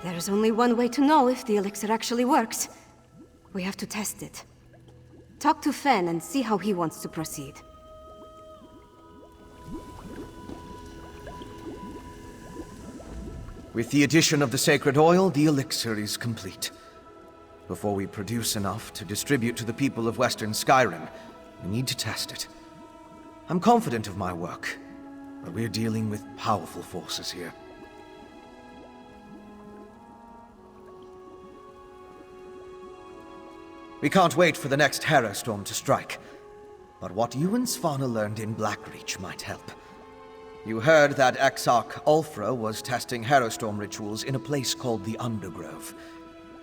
There's only one way to know if the elixir actually works. We have to test it. Talk to Fen and see how he wants to proceed. With the addition of the sacred oil, the elixir is complete. Before we produce enough to distribute to the people of Western Skyrim, we need to test it. I'm confident of my work, but we're dealing with powerful forces here. We can't wait for the next Harrow Storm to strike, but what you and Svanna learned in Blackreach might help. You heard that Exarch Ulfra was testing Harrowstorm rituals in a place called the Undergrove.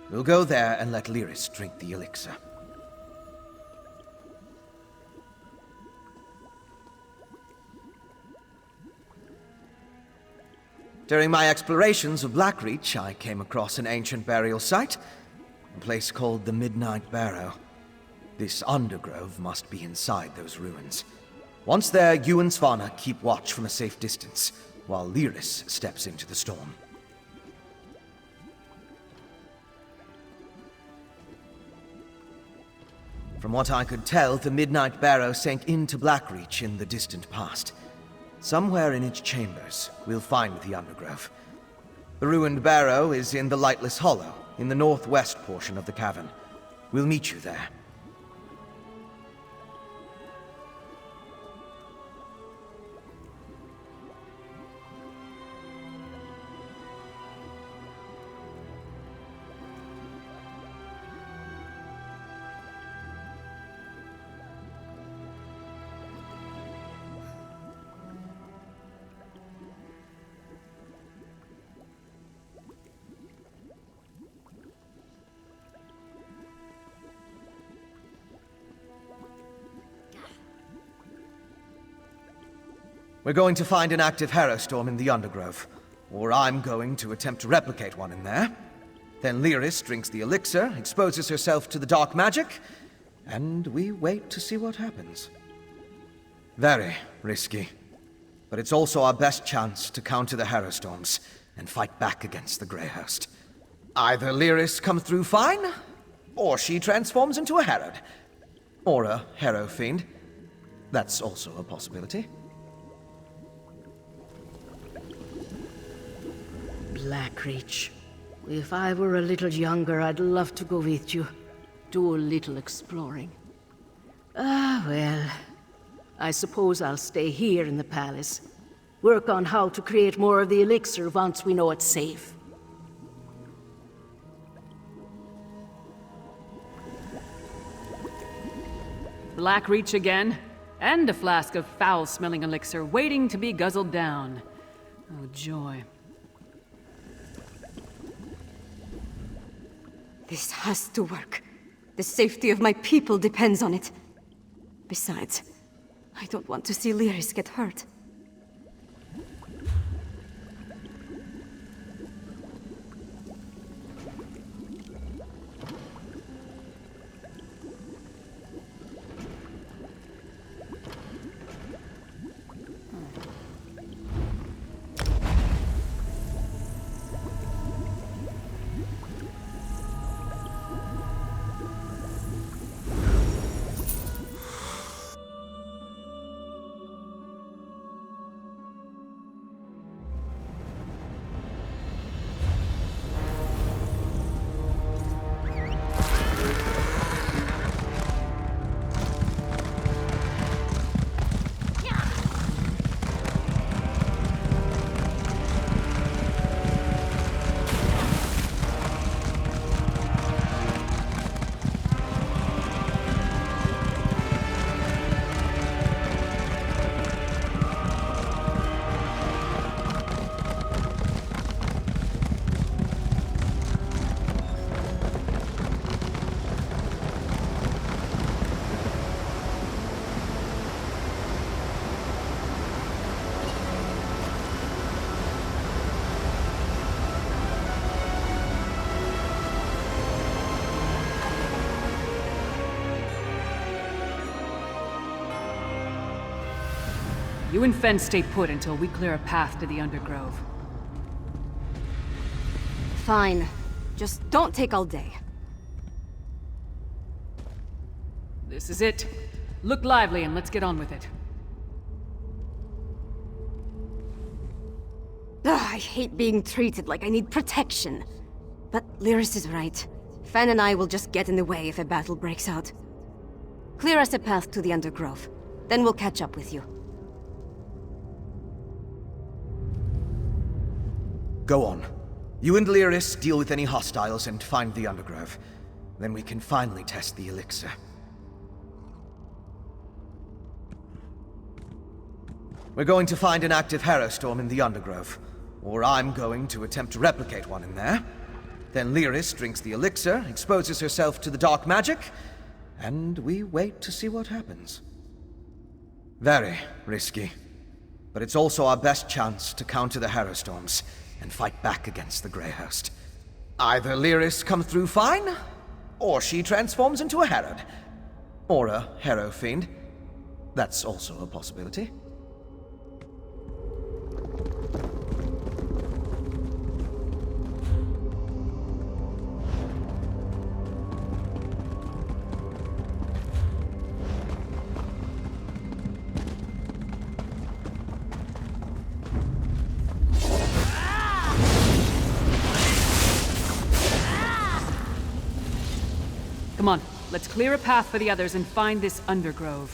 We'll go there and let Lyris drink the elixir. During my explorations of Blackreach, I came across an ancient burial site, a place called the Midnight Barrow. This Undergrove must be inside those ruins. Once there, you and Svanna keep watch from a safe distance, while Lyris steps into the storm. From what I could tell, the Midnight Barrow sank into Blackreach in the distant past. Somewhere in its chambers, we'll find the Undergrove. The ruined barrow is in the Lightless Hollow, in the northwest portion of the cavern. We'll meet you there. We're going to find an active Harrowstorm in the Undergrove, or I'm going to attempt to replicate one in there. Then Lyris drinks the elixir, exposes herself to the dark magic, and we wait to see what happens. Very risky, but it's also our best chance to counter the Harrowstorms and fight back against the Greyhost. Either Lyris comes through fine, or she transforms into a Harrowed. Or a Harrow Fiend. That's also a possibility. Blackreach. If I were a little younger, I'd love to go with you. Do a little exploring. Well, I suppose I'll stay here in the palace. Work on how to create more of the elixir once we know it's safe. Blackreach again, and a flask of foul-smelling elixir waiting to be guzzled down. Oh, joy. This has to work. The safety of my people depends on it. Besides, I don't want to see Lyris get hurt. You and Fen stay put until we clear a path to the Undergrove. Fine. Just don't take all day. This is it. Look lively and let's get on with it. Ugh, I hate being treated like I need protection. But Lyris is right. Fen and I will just get in the way if a battle breaks out. Clear us a path to the Undergrove. Then we'll catch up with you. Go on. You and Lyris deal with any hostiles and find the Undergrove. Then we can finally test the elixir. We're going to find an active Harrowstorm in the Undergrove. Or I'm going to attempt to replicate one in there. Then Lyris drinks the elixir, exposes herself to the dark magic, and we wait to see what happens. Very risky. But it's also our best chance to counter the Harrowstorms and fight back against the Grey Host. Either Lyris comes through fine, or she transforms into a Herod. Or a Harrow Fiend. That's also a possibility. Come on, let's clear a path for the others and find this Undergrove.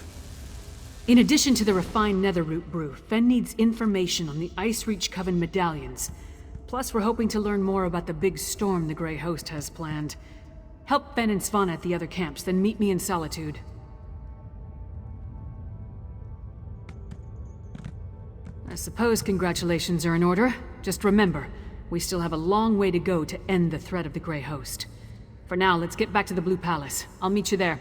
In addition to the refined netherroot brew, Fen needs information on the Ice Reach Coven medallions. Plus, we're hoping to learn more about the big storm the Grey Host has planned. Help Fen and Svanna at the other camps, then meet me in Solitude. I suppose congratulations are in order. Just remember, we still have a long way to go to end the threat of the Grey Host. For now, let's get back to the Blue Palace. I'll meet you there.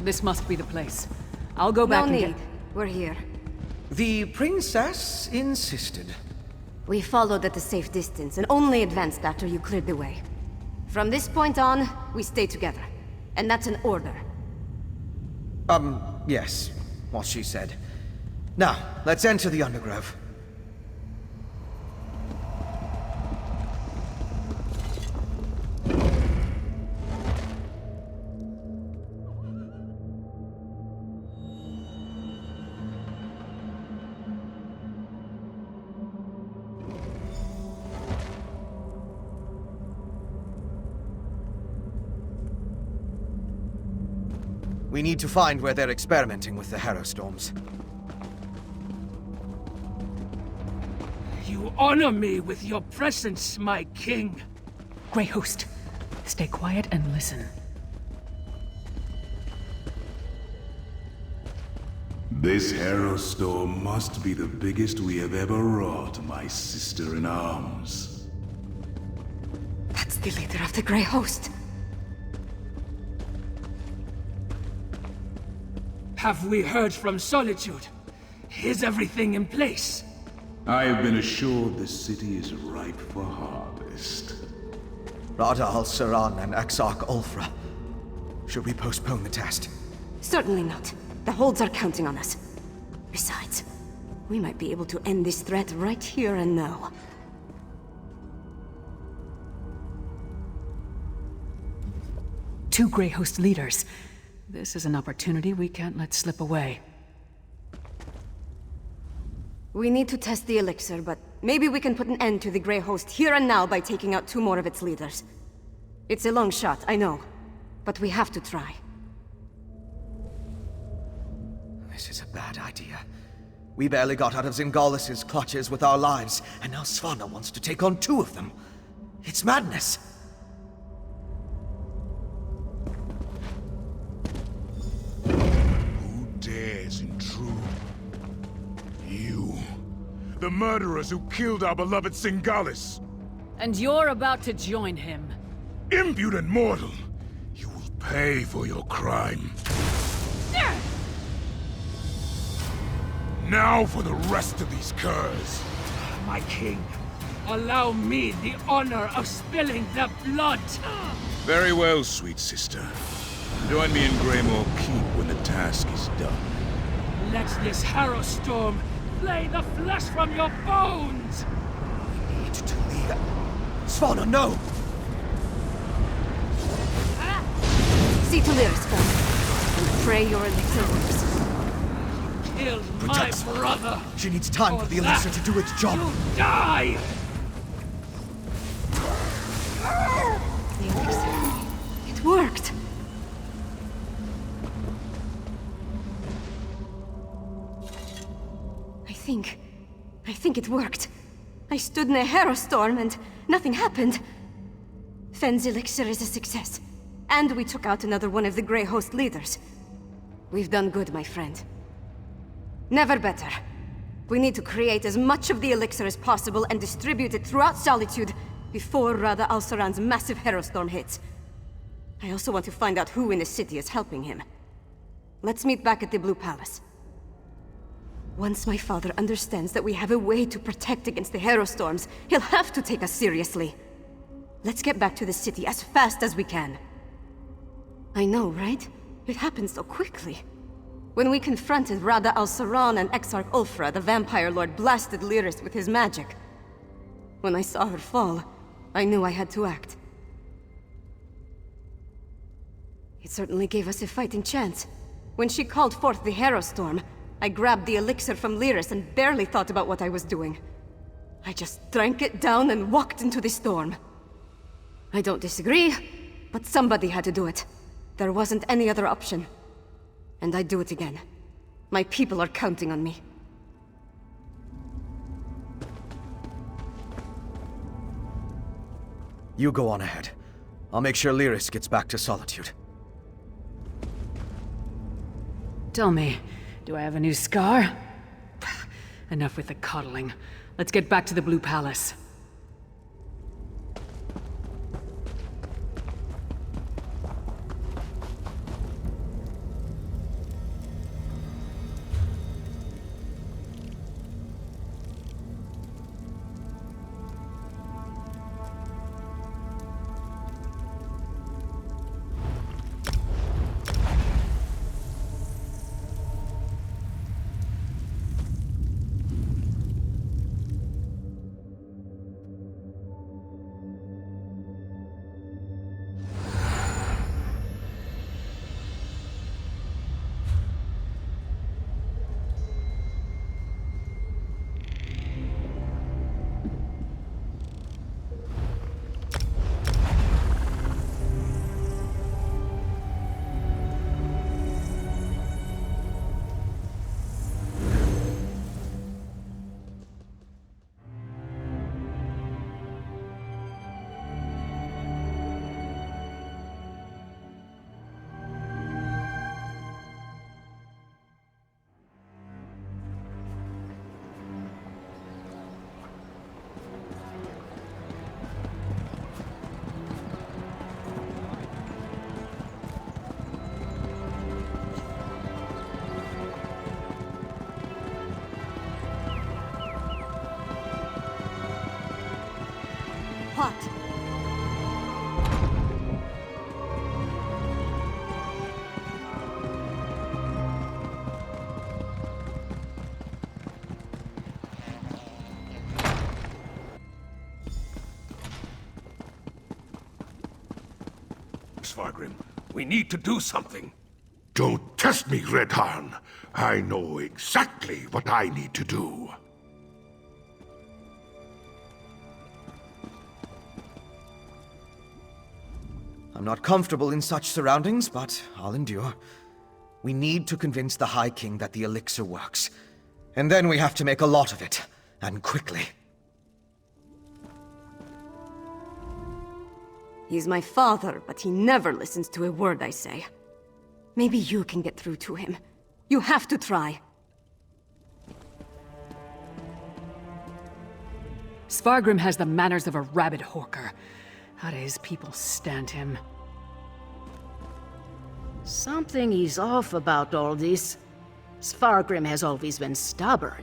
This must be the place. I'll go back No and need. We're here. The princess insisted. We followed at a safe distance and only advanced after you cleared the way. From this point on, we stay together. And that's an order. Yes. What she said. Now, let's enter the Undergrove. We need to find where they're experimenting with the Harrowstorms. You honor me with your presence, my king. Grey Host, stay quiet and listen. This Harrowstorm must be the biggest we have ever wrought, my sister-in-arms. That's the leader of the Grey Host. Have we heard from Solitude? Is everything in place? I have been assured the city is ripe for harvest. Radal, Saran, and Exarch Ulfra. Should we postpone the test? Certainly not. The holds are counting on us. Besides, we might be able to end this threat right here and now. Two Grey Host leaders. This is an opportunity we can't let slip away. We need to test the elixir, but maybe we can put an end to the Grey Host here and now by taking out two more of its leaders. It's a long shot, I know. But we have to try. This is a bad idea. We barely got out of Zingalis's clutches with our lives, and now Svanna wants to take on 2 of them. It's madness. Who dares intrude? You. The murderers who killed our beloved Singalis. And you're about to join him. Impudent mortal! You will pay for your crime. Now for the rest of these curs. My king, allow me the honor of spilling their blood. Very well, sweet sister. Join me in Greymoor Keep when the task is done. Let this harrow storm flay the flesh from your bones! We need to leave. Svanna, no! See to Lyris, Svanna. And pray your elixir works. Killed my brother! She needs time for the elixir to do its job. You die! The elixir. It worked! I think it worked. I stood in a harrow storm and nothing happened. Fenn's elixir is a success. And we took out another one of the Grey Host leaders. We've done good, my friend. Never better. We need to create as much of the elixir as possible and distribute it throughout Solitude before Rada al-Saran's massive harrow storm hits. I also want to find out who in the city is helping him. Let's meet back at the Blue Palace. Once my father understands that we have a way to protect against the harrow storms, he'll have to take us seriously. Let's get back to the city as fast as we can. I know, right? It happened so quickly. When we confronted Rada al-Saran and Exarch Ulfra, the Vampire Lord blasted Lyris with his magic. When I saw her fall, I knew I had to act. It certainly gave us a fighting chance. When she called forth the harrow storm, I grabbed the elixir from Lyris and barely thought about what I was doing. I just drank it down and walked into the storm. I don't disagree, but somebody had to do it. There wasn't any other option. And I'd do it again. My people are counting on me. You go on ahead. I'll make sure Lyris gets back to Solitude. Tell me, do I have a new scar? Enough with the coddling. Let's get back to the Blue Palace. What? Svargrim, we need to do something. Don't test me, Redharn. I know exactly what I need to do. I'm not comfortable in such surroundings, but I'll endure. We need to convince the High King that the elixir works. And then we have to make a lot of it, and quickly. He's my father, but he never listens to a word I say. Maybe you can get through to him. You have to try. Svargrim has the manners of a rabid hawker. How do his people stand him? Something is off about all this. Svargrim has always been stubborn.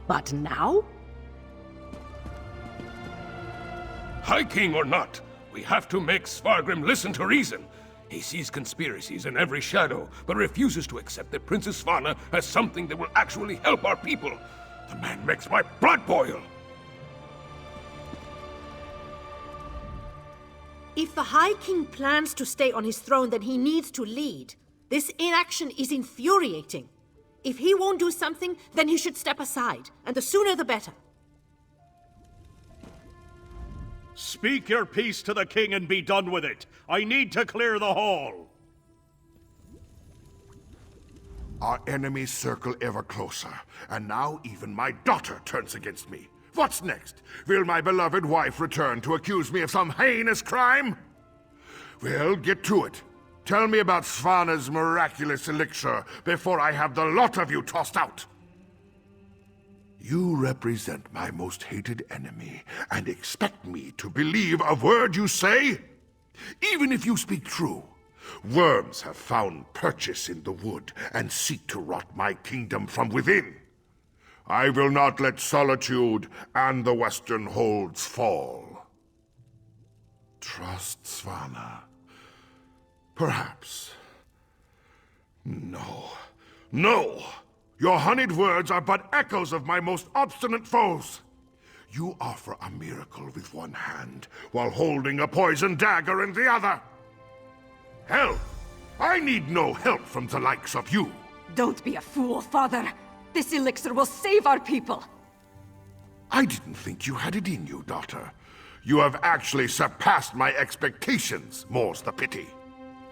But now? High King or not, we have to make Svargrim listen to reason. He sees conspiracies in every shadow, but refuses to accept that Princess Svanna has something that will actually help our people. The man makes my blood boil. If the High King plans to stay on his throne, then he needs to lead. This inaction is infuriating. If he won't do something, then he should step aside, and the sooner the better. Speak your piece to the king and be done with it. I need to clear the hall. Our enemies circle ever closer, and now even my daughter turns against me. What's next? Will my beloved wife return to accuse me of some heinous crime? Well, get to it. Tell me about Svanna's miraculous elixir before I have the lot of you tossed out. You represent my most hated enemy, and expect me to believe a word you say? Even if you speak true, worms have found purchase in the wood and seek to rot my kingdom from within. I will not let Solitude and the Western Holds fall. Trust Svanna. Perhaps. No. No! Your honeyed words are but echoes of my most obstinate foes. You offer a miracle with one hand, while holding a poisoned dagger in the other. Hell, I need no help from the likes of you. Don't be a fool, father. This elixir will save our people. I didn't think you had it in you, daughter. You have actually surpassed my expectations, more's the pity.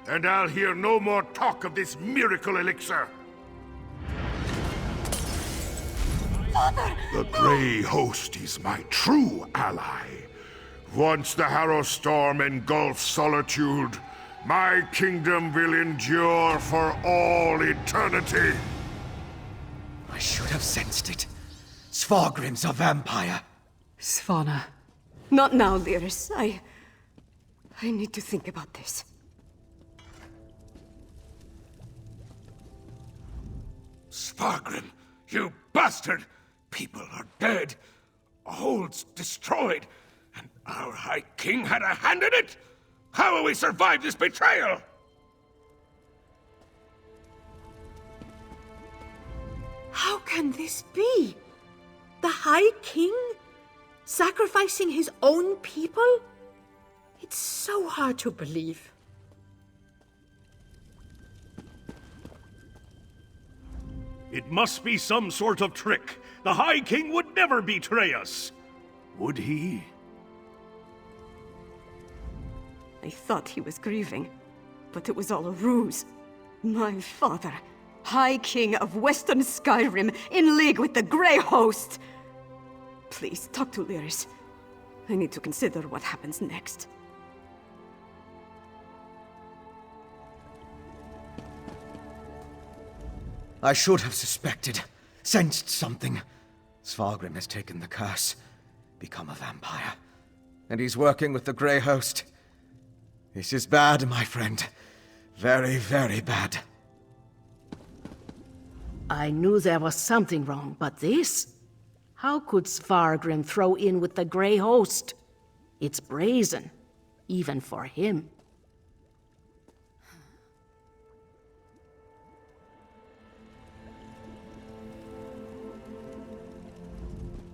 And I'll hear no more talk of this miracle elixir. Father! The Grey Host is my true ally. Once the Harrow Storm engulfs Solitude, my kingdom will endure for all eternity. I should have sensed it. Svargrim's a vampire. Svanna. Not now, Lyris. I need to think about this. Svargrim, you bastard! People are dead, holds destroyed, and our High King had a hand in it? How will we survive this betrayal? How can this be? The High King? Sacrificing his own people? It's so hard to believe. It must be some sort of trick. The High King would never betray us. Would he? I thought he was grieving, but it was all a ruse. My father, High King of Western Skyrim, in league with the Grey Host! Please, talk to Lyris. I need to consider what happens next. I should have suspected, sensed something. Svargrim has taken the curse, become a vampire. And he's working with the Grey Host. This is bad, my friend. Very, very bad. I knew there was something wrong, but this? How could Svargrim throw in with the Grey Host? It's brazen, even for him.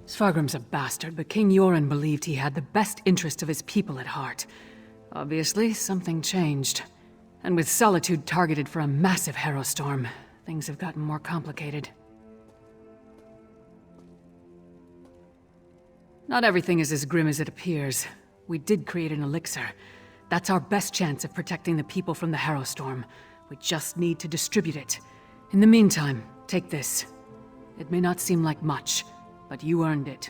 Svargrim's a bastard, but King Yoren believed he had the best interest of his people at heart. Obviously, something changed. And with Solitude targeted for a massive Harrow Storm, things have gotten more complicated. Not everything is as grim as it appears. We did create an elixir, That's our best chance of protecting the people from the Harrow Storm. We just need to distribute it. In the meantime, take this. It may not seem like much, but you earned it.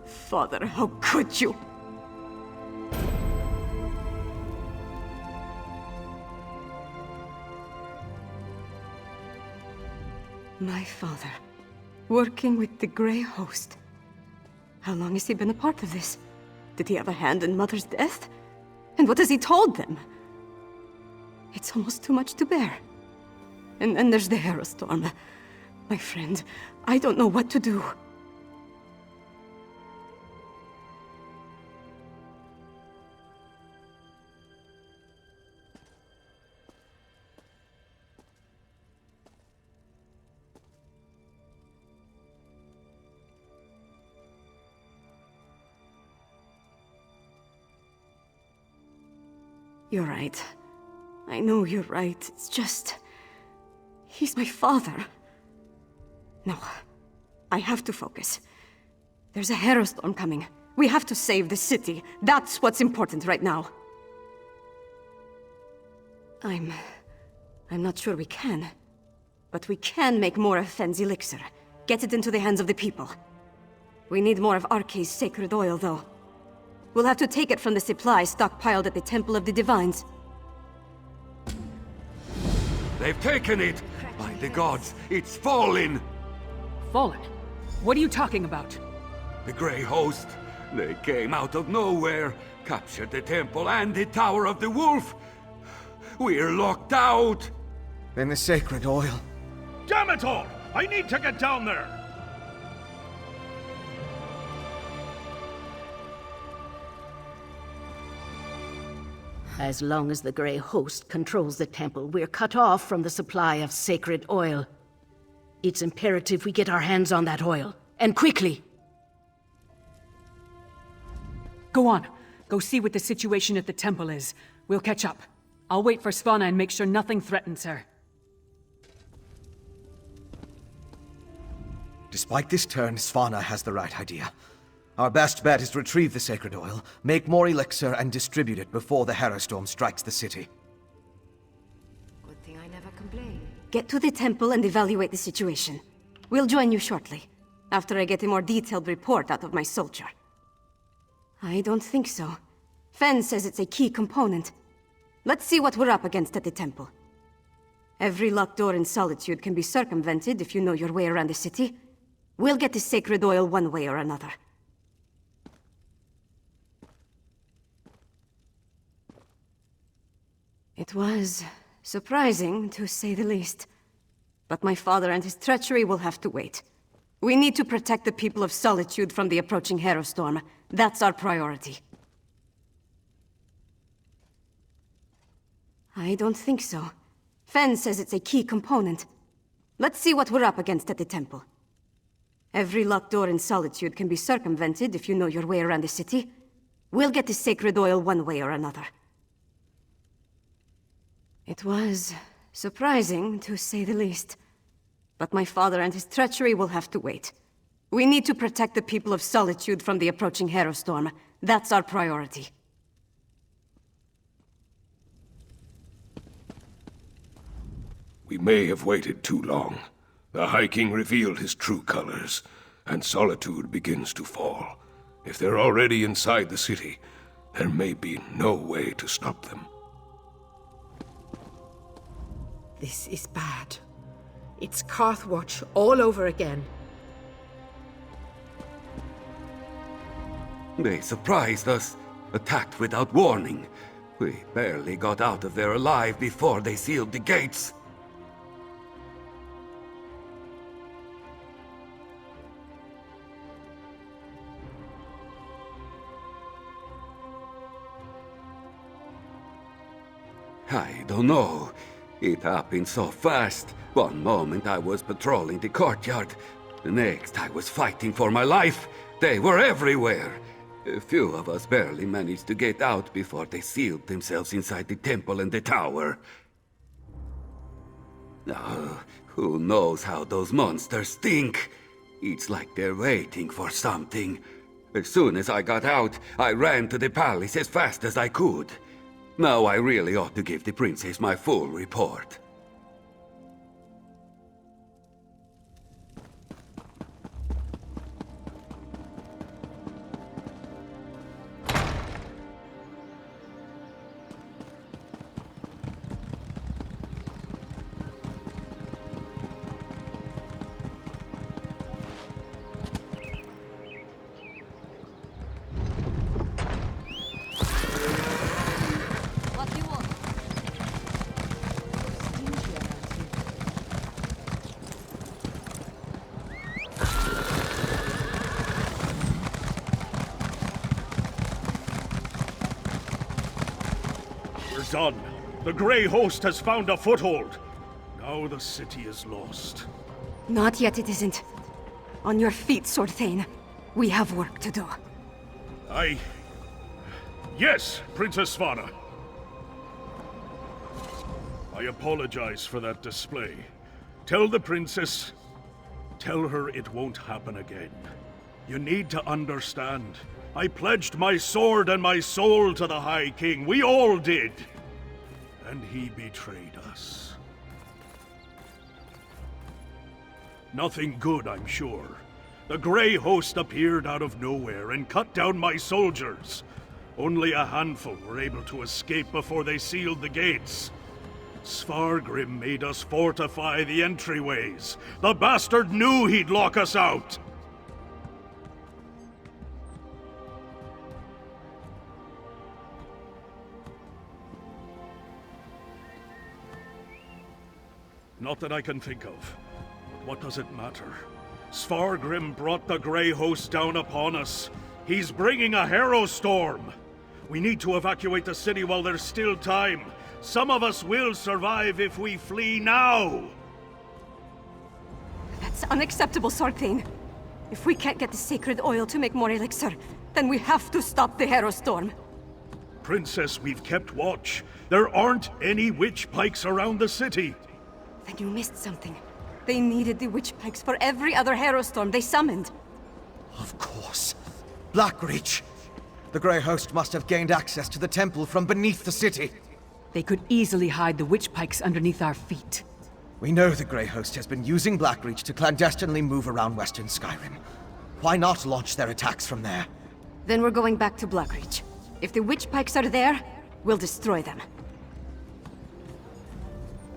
Father, how could you? My father, working with the Grey Host. How long has he been a part of this? Did he have a hand in Mother's death? And what has he told them? It's almost too much to bear. And then there's the Harrow Storm. My friend, I don't know what to do. You're right. I know you're right. It's just... he's my father. No. I have to focus. There's a Harrow Storm coming. We have to save the city. That's what's important right now. I'm not sure we can. But we can make more of Fenn's elixir. Get it into the hands of the people. We need more of Arkay's sacred oil, though. We'll have to take it from the supplies stockpiled at the Temple of the Divines. They've taken it! By the gods, it's fallen! Fallen? What are you talking about? The Grey Host. They came out of nowhere, captured the temple and the Tower of the Wolf. We're locked out! Then the sacred oil. Damn it all! I need to get down there! As long as the Grey Host controls the temple, we're cut off from the supply of sacred oil. It's imperative we get our hands on that oil, and quickly! Go on. Go see what the situation at the temple is. We'll catch up. I'll wait for Svanna and make sure nothing threatens her. Despite this turn, Svanna has the right idea. Our best bet is to retrieve the sacred oil, make more elixir, and distribute it before the Harrow Storm strikes the city. Good thing I never complain. Get to the temple and evaluate the situation. We'll join you shortly, after I get a more detailed report out of my soldier. I don't think so. Fenn says it's a key component. Let's see what we're up against at the temple. Every locked door in Solitude can be circumvented if you know your way around the city. We'll get the sacred oil one way or another. It was surprising, to say the least. But my father and his treachery will have to wait. We need to protect the people of Solitude from the approaching Harrow Storm. That's our priority. I don't think so. Fenn says it's a key component. Let's see what we're up against at the temple. Every locked door in Solitude can be circumvented if you know your way around the city. We'll get the sacred oil one way or another. It was surprising, to say the least. But my father and his treachery will have to wait. We need to protect the people of Solitude from the approaching Harrow Storm. That's our priority. We may have waited too long. The High King revealed his true colors, and Solitude begins to fall. If they're already inside the city, there may be no way to stop them. This is bad. It's Carthwatch all over again. They surprised us, attacked without warning. We barely got out of there alive before they sealed the gates. I don't know. It happened so fast. One moment I was patrolling the courtyard. The next I was fighting for my life. They were everywhere. A few of us barely managed to get out before they sealed themselves inside the temple and the tower. Who knows how those monsters stink? It's like they're waiting for something. As soon as I got out, I ran to the palace as fast as I could. Now I really ought to give the princess my full report. Done. The Grey Host has found a foothold. Now the city is lost. Not yet, it isn't. On your feet, Sword Thane. We have work to do. Yes, Princess Svanna. I apologize for that display. Tell the princess... Tell her it won't happen again. You need to understand. I pledged my sword and my soul to the High King. We all did. And he betrayed us. Nothing good, I'm sure. The Grey Host appeared out of nowhere and cut down my soldiers. Only a handful were able to escape before they sealed the gates. Svargrim made us fortify the entryways. The bastard knew he'd lock us out. Not that I can think of. But what does it matter? Svargrim brought the Grey Host down upon us. He's bringing a Harrow Storm. We need to evacuate the city while there's still time. Some of us will survive if we flee now. That's unacceptable, Sword Thane. If we can't get the sacred oil to make more elixir, then we have to stop the Harrow Storm. Princess, we've kept watch. There aren't any witch pikes around the city. Then you missed something. They needed the witch pikes for every other Harrow Storm they summoned. Of course. Blackreach. The Grey Host must have gained access to the temple from beneath the city. They could easily hide the witch pikes underneath our feet. We know the Grey Host has been using Blackreach to clandestinely move around Western Skyrim. Why not launch their attacks from there? Then we're going back to Blackreach. If the witch pikes are there, we'll destroy them.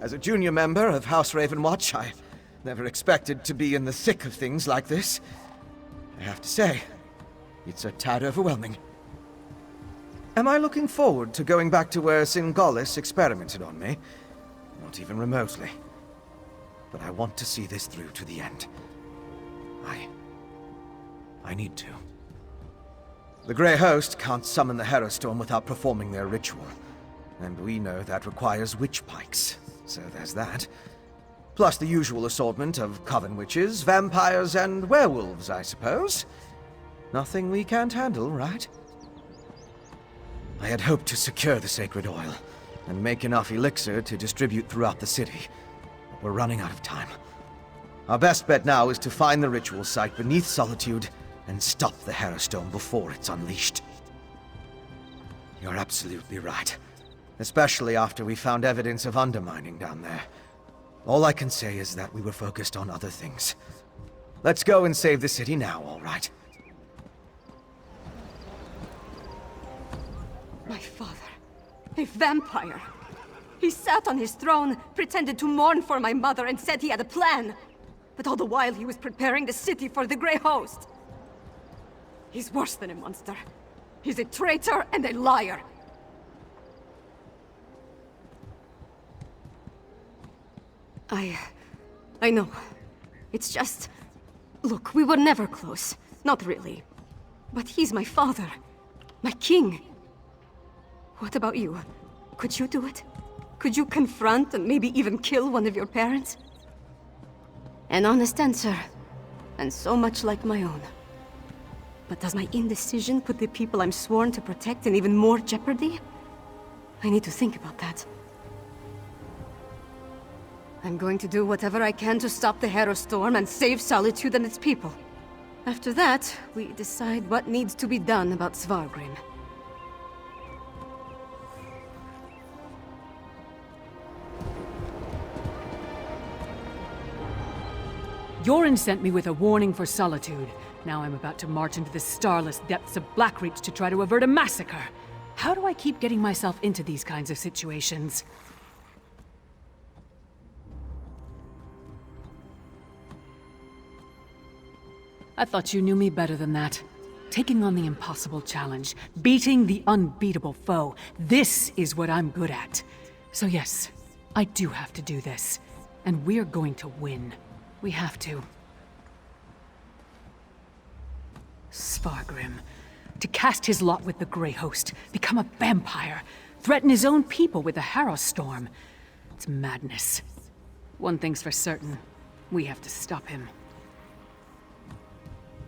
As a junior member of House Ravenwatch, I never expected to be in the thick of things like this. I have to say, it's a tad overwhelming. Am I looking forward to going back to where Singalis experimented on me? Not even remotely. But I want to see this through to the end. I need to. The Grey Host can't summon the Harrow Storm without performing their ritual. And we know that requires witch pikes, so there's that. Plus the usual assortment of coven witches, vampires, and werewolves, I suppose. Nothing we can't handle, right? I had hoped to secure the sacred oil, and make enough elixir to distribute throughout the city. But we're running out of time. Our best bet now is to find the ritual site beneath Solitude, and stop the Harrow Storm before it's unleashed. You're absolutely right. Especially after we found evidence of undermining down there. All I can say is that we were focused on other things. Let's go and save the city now, all right? My father. A vampire. He sat on his throne, pretended to mourn for my mother, and said he had a plan. But all the while he was preparing the city for the Grey Host. He's worse than a monster. He's a traitor and a liar. I know. It's just... Look, we were never close. Not really. But he's my father. My king. What about you? Could you do it? Could you confront and maybe even kill one of your parents? An honest answer. And so much like my own. But does my indecision put the people I'm sworn to protect in even more jeopardy? I need to think about that. I'm going to do whatever I can to stop the Harrow Storm and save Solitude and its people. After that, we decide what needs to be done about Svargrim. Yorin sent me with a warning for Solitude. Now I'm about to march into the starless depths of Blackreach to try to avert a massacre. How do I keep getting myself into these kinds of situations? I thought you knew me better than that. Taking on the impossible challenge, beating the unbeatable foe, this is what I'm good at. So yes, I do have to do this. And we're going to win. We have to. Svargrim. To cast his lot with the Grey Host, become a vampire, threaten his own people with the Harrow Storm. It's madness. One thing's for certain. We have to stop him.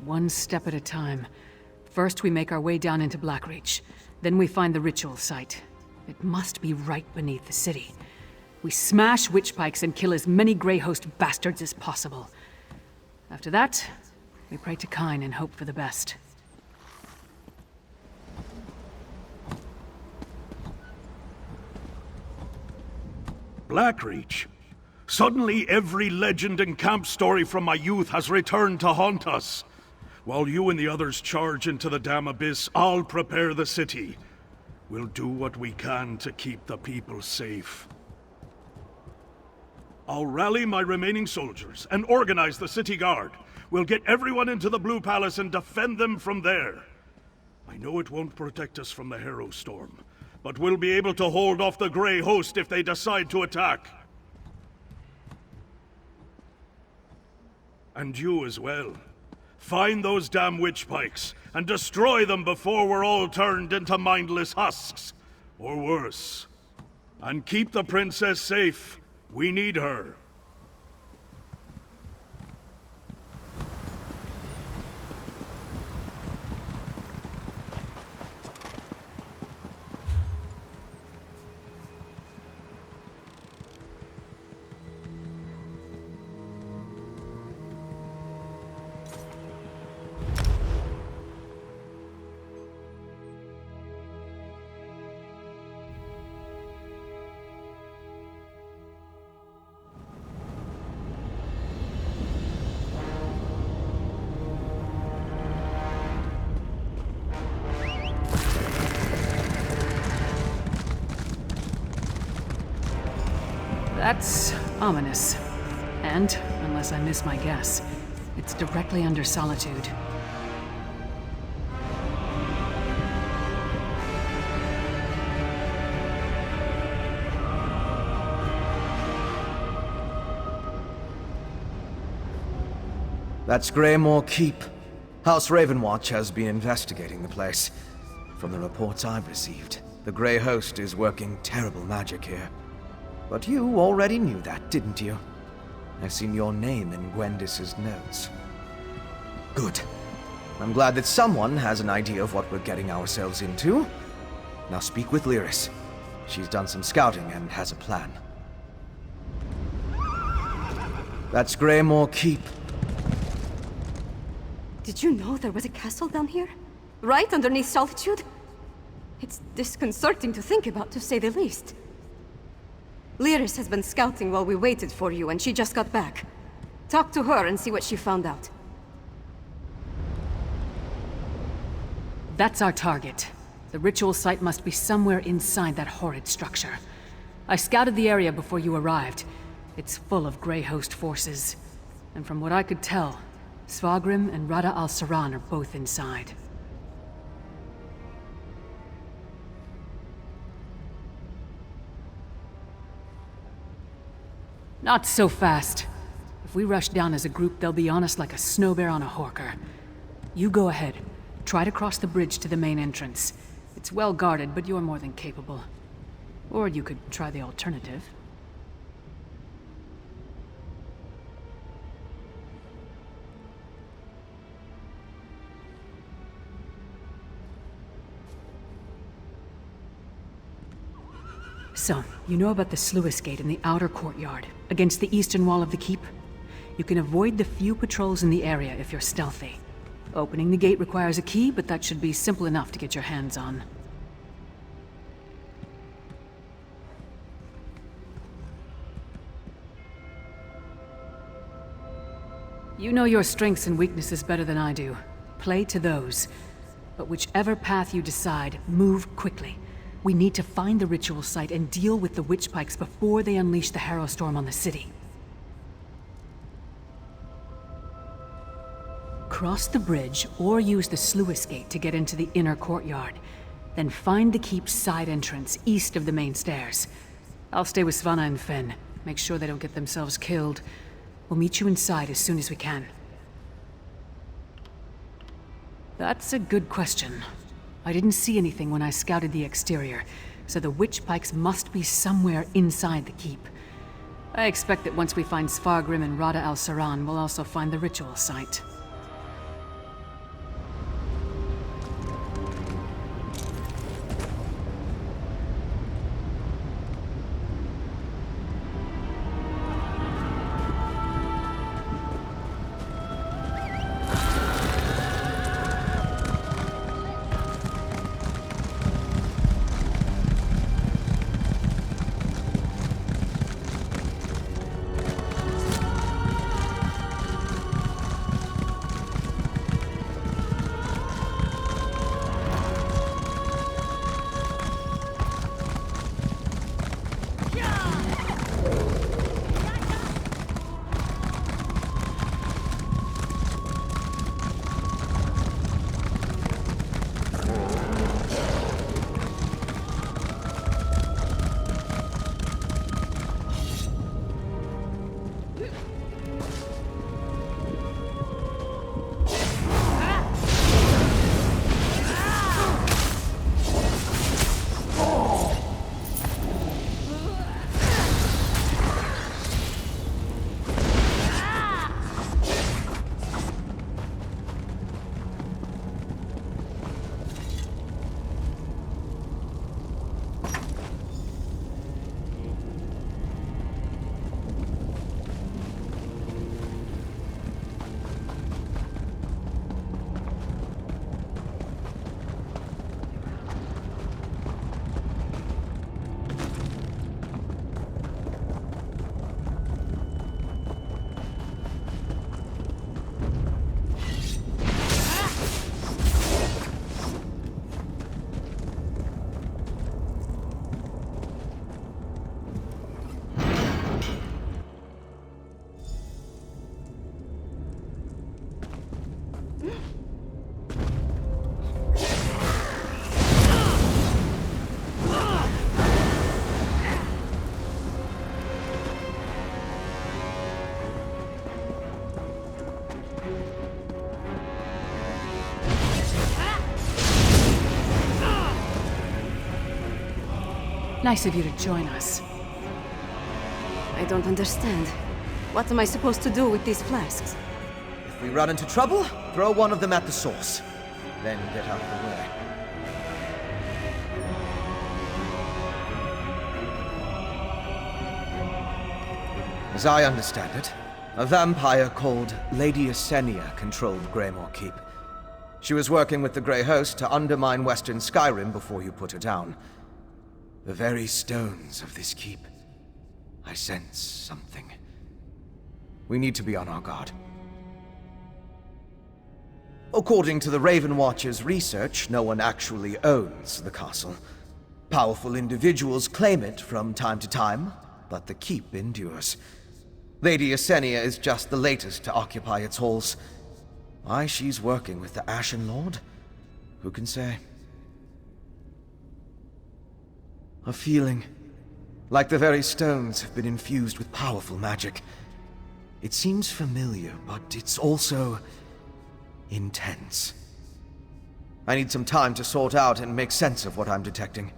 One step at a time. First, we make our way down into Blackreach. Then we find the ritual site. It must be right beneath the city. We smash witch pikes and kill as many Grey Host bastards as possible. After that, we pray to Kyne and hope for the best. Blackreach? Suddenly every legend and camp story from my youth has returned to haunt us. While you and the others charge into the damn abyss, I'll prepare the city. We'll do what we can to keep the people safe. I'll rally my remaining soldiers and organize the city guard. We'll get everyone into the Blue Palace and defend them from there. I know it won't protect us from the Harrow Storm, but we'll be able to hold off the Grey Host if they decide to attack. And you as well. Find those damn witch pikes and destroy them before we're all turned into mindless husks. Or worse. And keep the princess safe. We need her. That's ominous. And, unless I miss my guess, it's directly under Solitude. That's Greymoor Keep. House Ravenwatch has been investigating the place. From the reports I've received, the Grey Host is working terrible magic here. But you already knew that, didn't you? I've seen your name in Gwendis's notes. Good. I'm glad that someone has an idea of what we're getting ourselves into. Now speak with Lyris. She's done some scouting and has a plan. That's Greymoor Keep. Did you know there was a castle down here? Right underneath Solitude? It's disconcerting to think about, to say the least. Lyris has been scouting while we waited for you, and she just got back. Talk to her and see what she found out. That's our target. The ritual site must be somewhere inside that horrid structure. I scouted the area before you arrived. It's full of Grey Host forces. And from what I could tell, Svargrim and Rada al-Saran are both inside. Not so fast. If we rush down as a group, they'll be on us like a snow bear on a horker. You go ahead. Try to cross the bridge to the main entrance. It's well guarded, but you're more than capable. Or you could try the alternative. So, you know about the sluice gate in the outer courtyard, against the eastern wall of the keep? You can avoid the few patrols in the area if you're stealthy. Opening the gate requires a key, but that should be simple enough to get your hands on. You know your strengths and weaknesses better than I do. Play to those. But whichever path you decide, move quickly. We need to find the ritual site and deal with the witch pikes before they unleash the Harrow Storm on the city. Cross the bridge or use the sluice gate to get into the inner courtyard. Then find the keep's side entrance east of the main stairs. I'll stay with Svanna and Fenn. Make sure they don't get themselves killed. We'll meet you inside as soon as we can. That's a good question. I didn't see anything when I scouted the exterior, so the witch pikes must be somewhere inside the keep. I expect that once we find Svargrim and Rada al-Saran, we'll also find the ritual site. Nice of you to join us. I don't understand. What am I supposed to do with these flasks? If we run into trouble, throw one of them at the source. Then get out of the way. As I understand it, a vampire called Lady Esenia controlled Greymoor Keep. She was working with the Grey Host to undermine Western Skyrim before you put her down. The very stones of this keep. I sense something. We need to be on our guard. According to the Raven Watcher's research, no one actually owns the castle. Powerful individuals claim it from time to time, but the keep endures. Lady Esenia is just the latest to occupy its halls. Why she's working with the Ashen Lord? Who can say? A feeling, like the very stones have been infused with powerful magic. It seems familiar, but it's also intense. I need some time to sort out and make sense of what I'm detecting.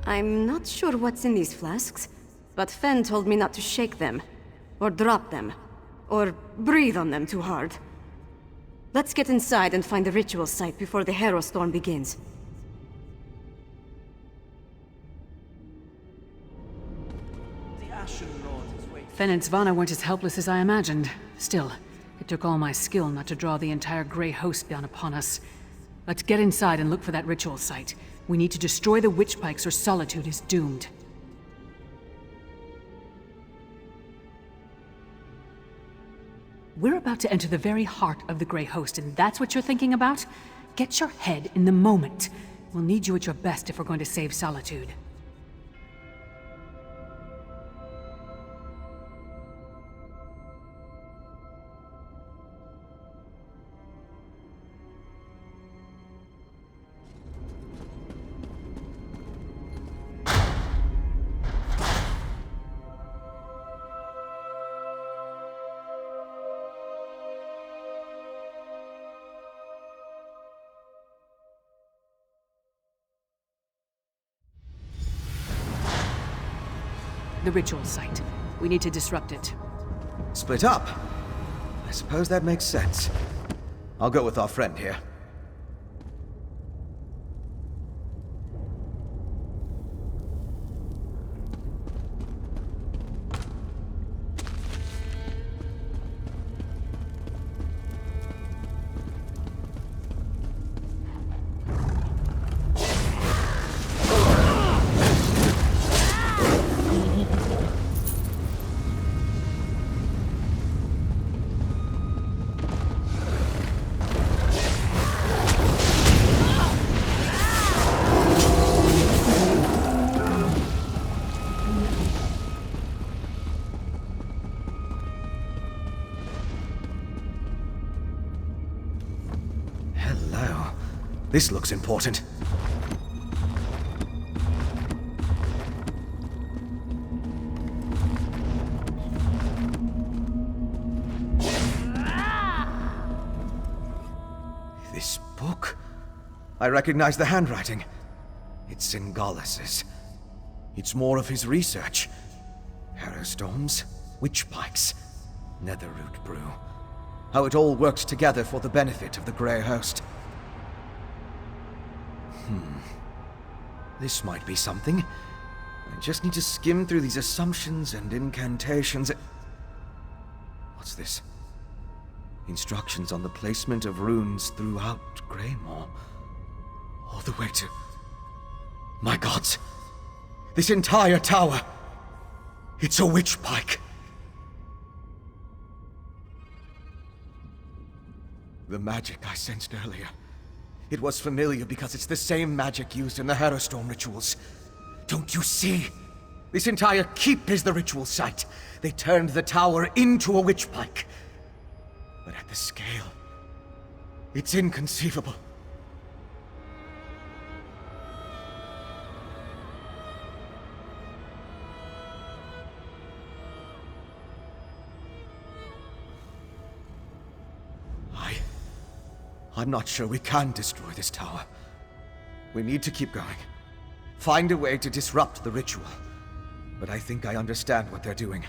I'm not sure what's in these flasks, but Fenn told me not to shake them, or drop them, or breathe on them too hard. Let's get inside and find the ritual site before the Harrow Storm begins. Fen and Svanna weren't as helpless as I imagined. Still, it took all my skill not to draw the entire Grey Host down upon us. Let's get inside and look for that ritual site. We need to destroy the witch pikes or Solitude is doomed. We're about to enter the very heart of the Grey Host, and that's what you're thinking about? Get your head in the moment. We'll need you at your best if we're going to save Solitude. The ritual site. We need to disrupt it. Split up? I suppose that makes sense. I'll go with our friend here. This looks important. This book? I recognize the handwriting. It's Singalis's. It's more of his research. Harrow storms, witch pikes, netherroot brew. How it all worked together for the benefit of the Grey Host. This might be something. I just need to skim through these assumptions and incantations. What's this? Instructions on the placement of runes throughout Greymoor. All the way to... My gods! This entire tower! It's a witch pike! The magic I sensed earlier. It was familiar because it's the same magic used in the Harrowstorm rituals. Don't you see? This entire keep is the ritual site. They turned the tower into a witch pike. But at the scale, it's inconceivable. I'm not sure we can destroy this tower. We need to keep going. Find a way to disrupt the ritual. But I think I understand what they're doing.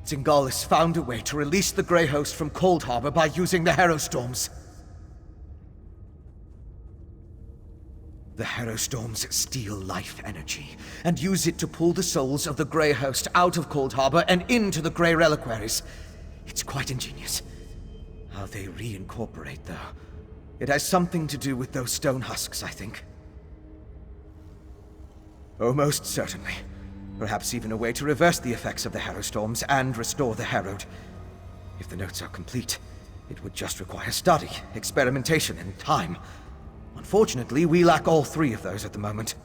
Singalis found a way to release the Grey Host from Cold Harbor by using the Harrowstorms. The Harrowstorms steal life energy, and use it to pull the souls of the Grey Host out of Cold Harbor and into the Grey Reliquaries. It's quite ingenious. How they reincorporate, though. It has something to do with those stone husks, I think. Oh, most certainly. Perhaps even a way to reverse the effects of the Harrowstorms and restore the Harrowed. If the notes are complete, it would just require study, experimentation, and time. Unfortunately, we lack all three of those at the moment.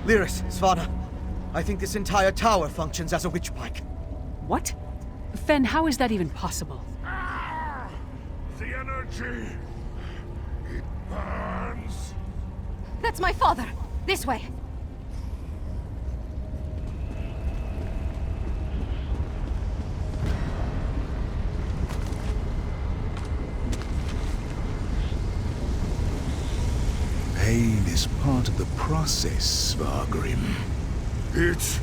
Lyris, Svanna, I think this entire tower functions as a witch pike. What? Fen, how is that even possible? The energy! It burns! That's my father! This way! Pain is part of the process, Svargrim. It's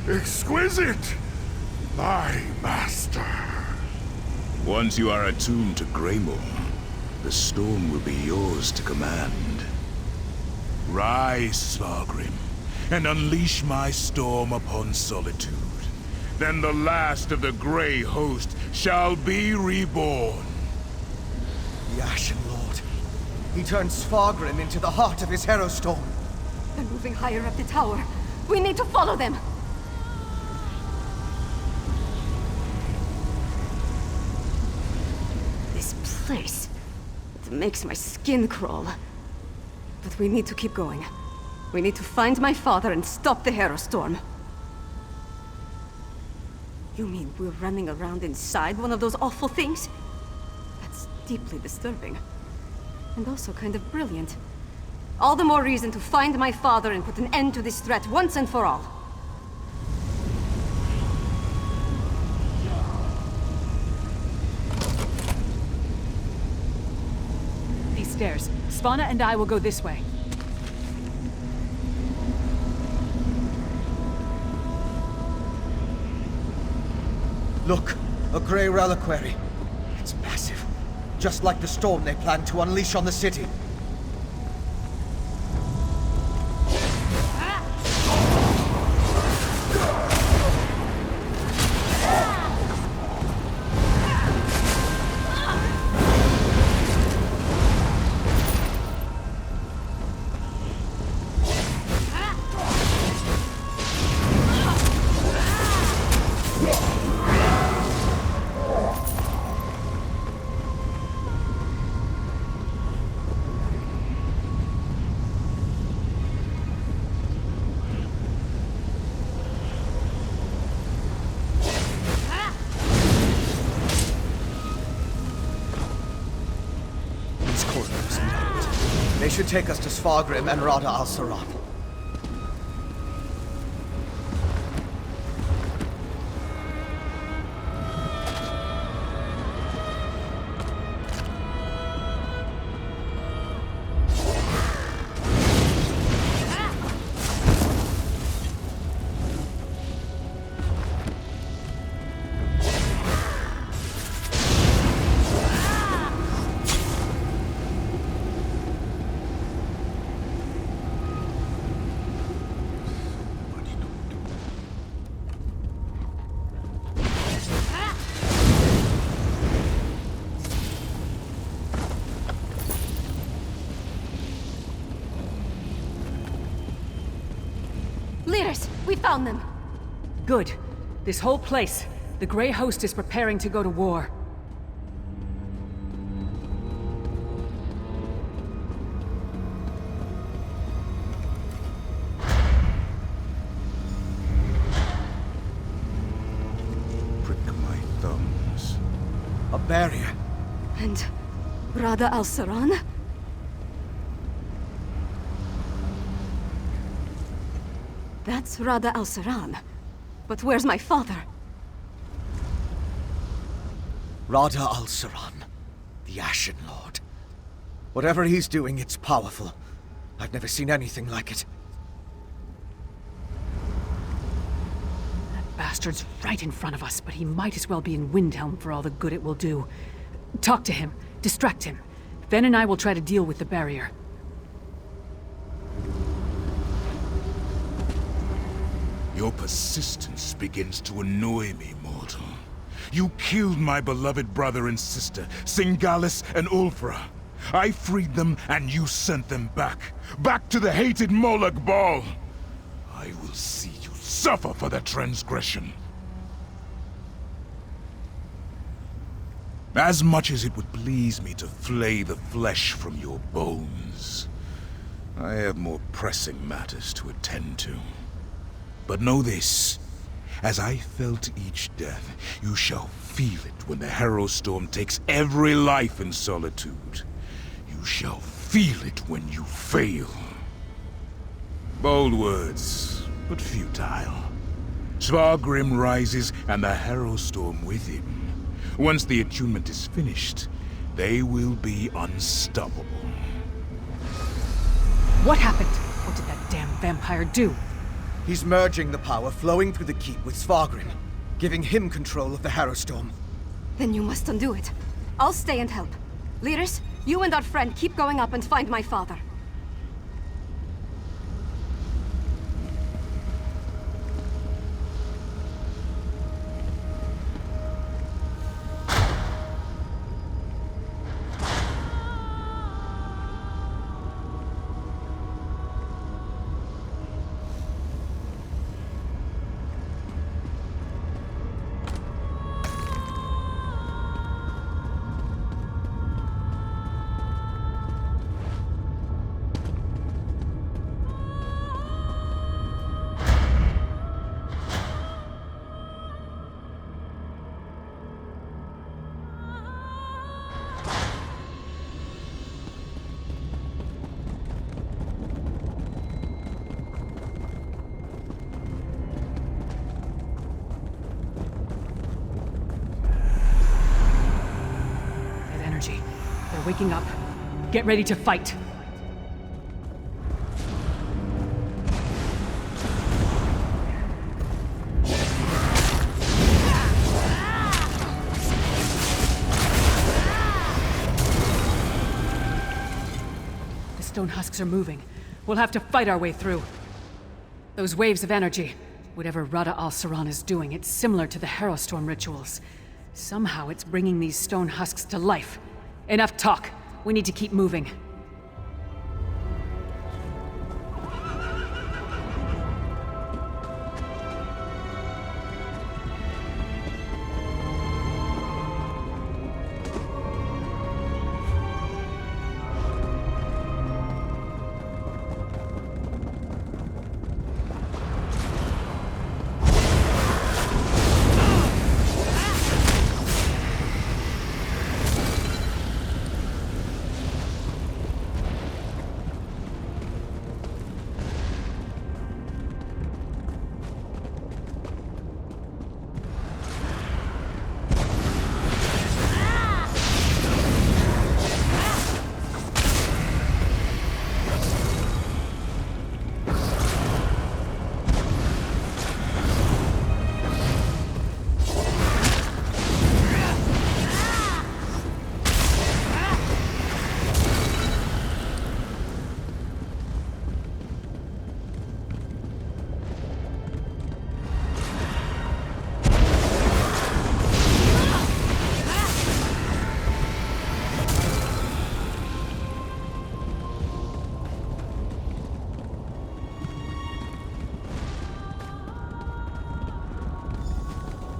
exquisite! My master. Once you are attuned to Greymoor, the storm will be yours to command. Rise, Svargrim, and unleash my storm upon Solitude. Then the last of the Grey host shall be reborn. The Ashen Lord. He turned Svargrim into the heart of his Hero Storm. They're moving higher up the tower. We need to follow them! This place... it makes my skin crawl. But we need to keep going. We need to find my father and stop the Hero Storm. You mean we're running around inside one of those awful things? That's deeply disturbing. And also kind of brilliant. All the more reason to find my father and put an end to this threat once and for all. These stairs. Svanna and I will go this way. Look, a Grey reliquary. It's massive. Just like the storm they plan to unleash on the city. They should take us to Svargrim and Rada al-Saran. Leaders, we found them! Good. This whole place, the Grey Host is preparing to go to war. Prick my thumbs. A barrier. And Rada al-Saran? That's Rada al-Saran. But where's my father? Rada al-Saran, the Ashen Lord. Whatever he's doing, it's powerful. I've never seen anything like it. That bastard's right in front of us, but he might as well be in Windhelm for all the good it will do. Talk to him. Distract him. Fen and I will try to deal with the barrier. Your persistence begins to annoy me, mortal. You killed my beloved brother and sister, Singalis and Ulfra. I freed them, and you sent them back. Back to the hated Moloch Ball. I will see you suffer for that transgression. As much as it would please me to flay the flesh from your bones, I have more pressing matters to attend to. But know this. As I felt each death, you shall feel it when the Harrow Storm takes every life in Solitude. You shall feel it when you fail. Bold words, but futile. Svargrim rises, and the Harrow Storm with him. Once the attunement is finished, they will be unstoppable. What happened? What did that damn vampire do? He's merging the power flowing through the keep with Svargrim, giving him control of the Harrow Storm. Then you must undo it. I'll stay and help. Lyris, you and our friend keep going up and find my father. They're waking up. Get ready to fight. The stone husks are moving. We'll have to fight our way through. Those waves of energy. Whatever Rada al-Saran is doing, it's similar to the Harrowstorm rituals. Somehow it's bringing these stone husks to life. Enough talk. We need to keep moving.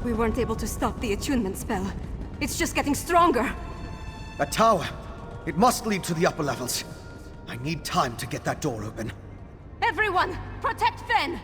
We weren't able to stop the attunement spell. It's just getting stronger. That tower. It must lead to the upper levels. I need time to get that door open. Everyone, protect Fen!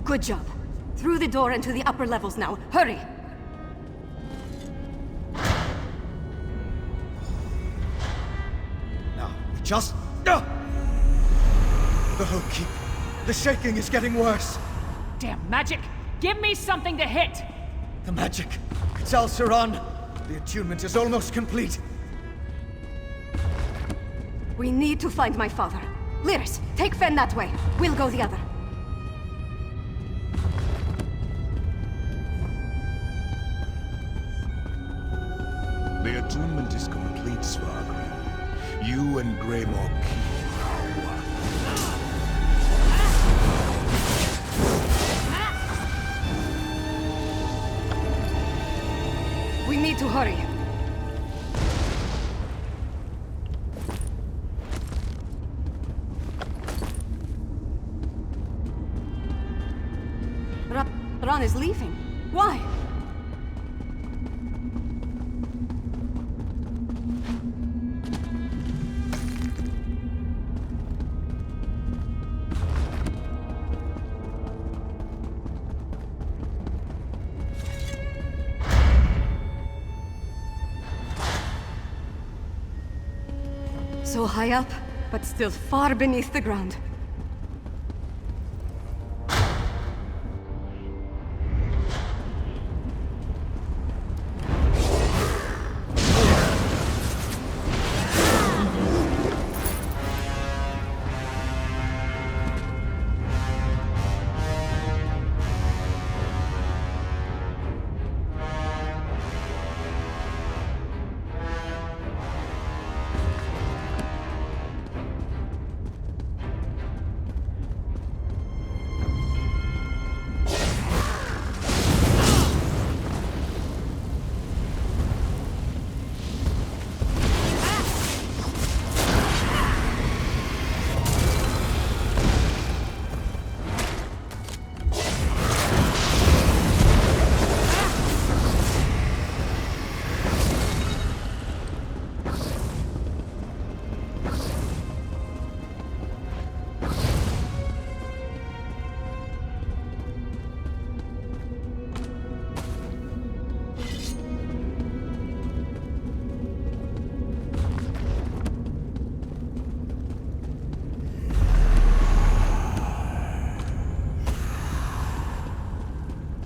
Good job. Through the door and to the upper levels now. Hurry! Now, we just... the whole keep. The shaking is getting worse. Damn magic! Give me something to hit! The magic. It's Al-Saran. The attunement is almost complete. We need to find my father. Lyris, take Fen that way. We'll go the other. The attunement is complete, Svargrim. You and Greymoor Keep are one. We need to hurry. Ran is leaving. Why? So high up, but still far beneath the ground.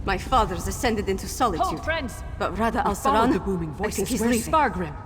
My father's ascended into solitude. Hold, friends! But rather We followed Al-Saran, the booming I voices. think he's Where's leaving. Svargrim?